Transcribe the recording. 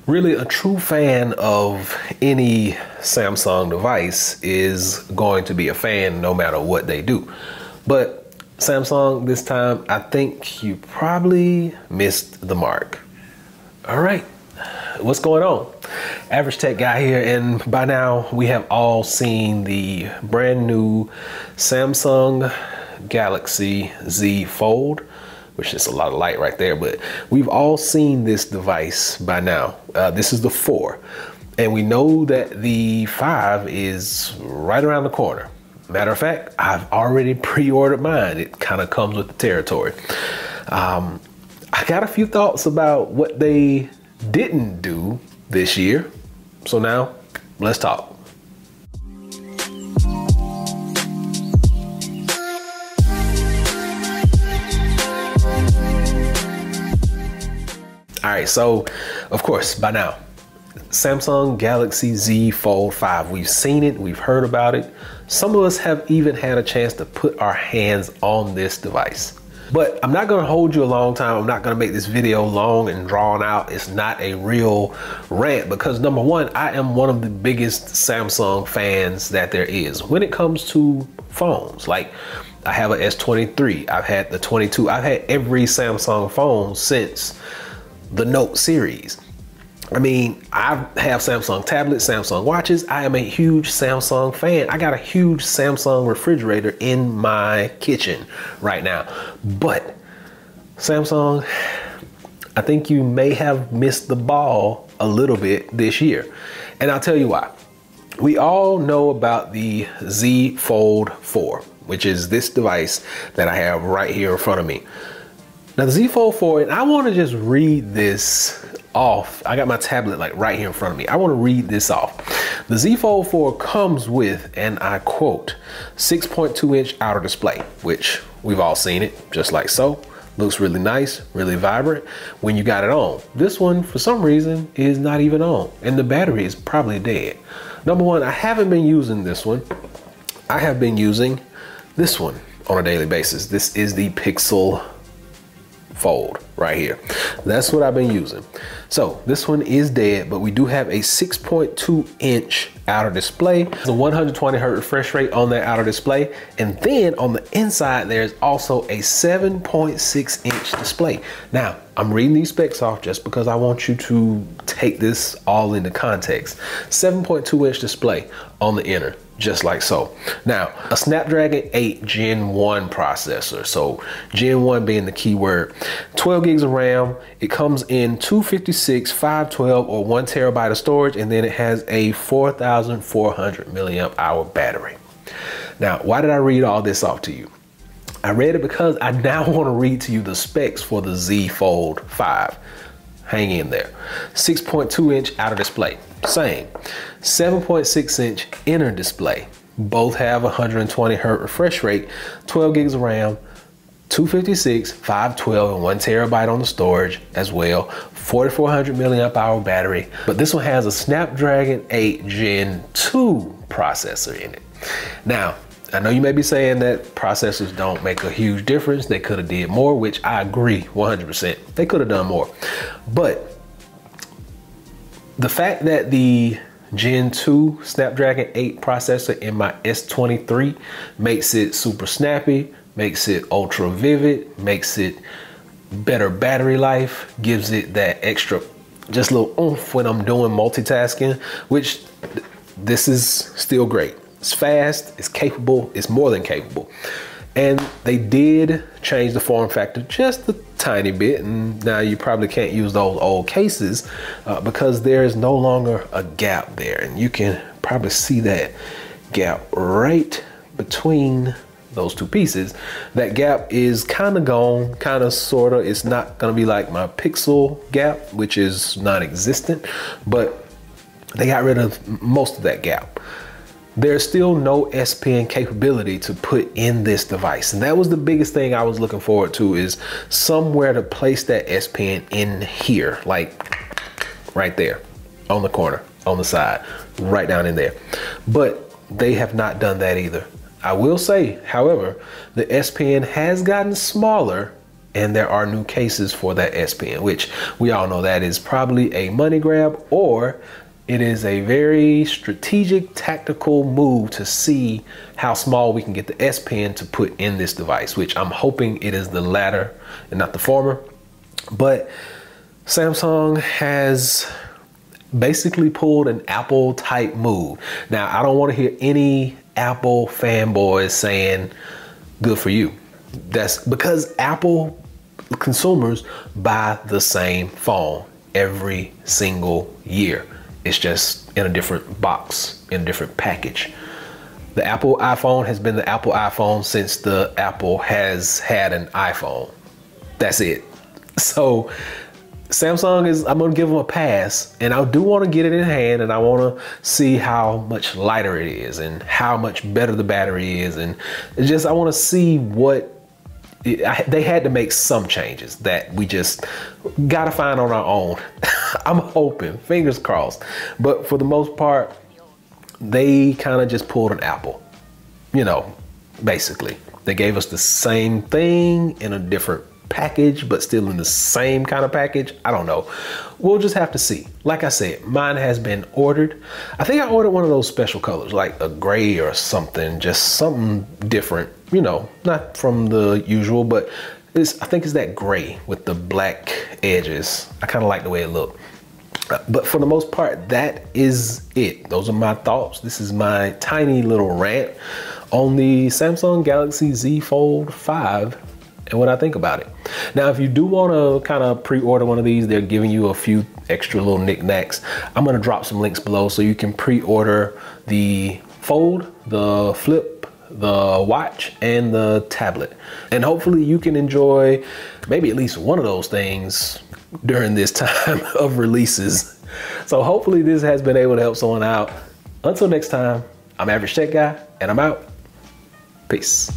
Really, a true fan of any Samsung device is going to be a fan no matter what they do. But Samsung this time, I think you probably missed the mark. All right, what's going on? Average Tech Guy here, and by now we have all seen the brand new Samsung Galaxy Z Fold, which is a lot of light right there, but we've all seen this device by now. This is the 4, and we know that the 5 is right around the corner. Matter of fact, I've already pre-ordered mine. It kind of comes with the territory. I got a few thoughts about what they didn't do this year. So now, let's talk. All right, so of course, by now, Samsung Galaxy Z Fold 5. We've seen it, we've heard about it. Some of us have even had a chance to put our hands on this device. But I'm not gonna hold you a long time. I'm not gonna make this video long and drawn out. It's not a real rant because number one, I am one of the biggest Samsung fans that there is when it comes to phones. Like, I have an S23, I've had the 22, I've had every Samsung phone since the Note series. I mean, I have Samsung tablets, Samsung watches. I am a huge Samsung fan. I got a huge Samsung refrigerator in my kitchen right now. But Samsung, I think you may have missed the ball a little bit this year. And I'll tell you why. We all know about the Z Fold 4, which is this device that I have right here in front of me. Now the Z Fold 4, and I want to just read this off. I got my tablet like right here in front of me. I want to read this off. The Z Fold 4 comes with, and I quote, 6.2-inch outer display, which we've all seen it, just like so. Looks really nice, really vibrant when you got it on. This one, for some reason, is not even on, and the battery is probably dead. Number one, I haven't been using this one. I have been using this one on a daily basis. This is the Pixel Fold right here. That's what I've been using. So this one is dead, but we do have a 6.2-inch outer display. The 120 hertz refresh rate on that outer display. And then on the inside, there's also a 7.6-inch display. Now, I'm reading these specs off just because I want you to take this all into context. 7.2-inch display on the inner, just like so. Now, a Snapdragon 8 Gen 1 processor. So Gen 1 being the key word. 12 gigs of RAM. It comes in 256, 512, or 1 terabyte of storage, and then it has a 4,400 milliamp hour battery. Now, why did I read all this off to you? I read it because I now want to read to you the specs for the Z Fold 5. Hang in there. 6.2-inch outer display, same. 7.6-inch inner display. Both have 120 hertz refresh rate, 12 gigs of RAM, 256, 512, and 1 terabyte on the storage as well. 4,400 milliamp hour battery. But this one has a Snapdragon 8 Gen 2 processor in it. Now, I know you may be saying that processors don't make a huge difference. They could have did more, which I agree 100%. They could have done more. But the fact that the Gen 2 Snapdragon 8 processor in my S23 makes it super snappy, makes it ultra vivid, makes it better battery life, gives it that extra just little oomph when I'm doing multitasking, which this is still great. It's fast, it's capable, it's more than capable. And they did change the form factor just a tiny bit, and now you probably can't use those old cases because there is no longer a gap there. And you can probably see that gap right between those two pieces. That gap is kind of gone, kind of, sort of. It's not gonna be like my Pixel gap, which is non-existent, but they got rid of most of that gap. There's still no S Pen capability to put in this device. And that was the biggest thing I was looking forward to, is somewhere to place that S Pen in here, like right there on the corner, on the side, right down in there. But they have not done that either. I will say, however, the S Pen has gotten smaller and there are new cases for that S Pen, which we all know that is probably a money grab, or it is a very strategic, tactical move to see how small we can get the S Pen to put in this device, which I'm hoping it is the latter and not the former. But Samsung has basically pulled an Apple type move. Now, I don't want to hear any Apple fanboys saying, good for you. That's because Apple consumers buy the same phone every single year. It's just in a different box, in a different package. The Apple iPhone has been the Apple iPhone since the Apple has had an iPhone. That's it. So Samsung is, I'm gonna give them a pass, and I do want to get it in hand, and I want to see how much lighter it is and how much better the battery is, and it's just, I want to see what they had to make some changes that we just gotta find on our own. I'm hoping, fingers crossed, but for the most part, they kind of just pulled an Apple, you know, basically. They gave us the same thing in a different package, but still in the same kind of package. I don't know. We'll just have to see. Like I said, mine has been ordered. I think I ordered one of those special colors, like a gray or something, just something different, you know, not from the usual, but I think it's that gray with the black edges. I kind of like the way it looked. But for the most part, that is it. Those are my thoughts. This is my tiny little rant on the Samsung Galaxy Z Fold 5 and what I think about it. Now, if you do want to kind of pre-order one of these, they're giving you a few extra little knickknacks. I'm going to drop some links below so you can pre-order the Fold, the Flip, the watch, and the tablet. And hopefully you can enjoy maybe at least one of those things during this time of releases. So hopefully this has been able to help someone out. Until next time, I'm Average Tech Guy, and I'm out. Peace.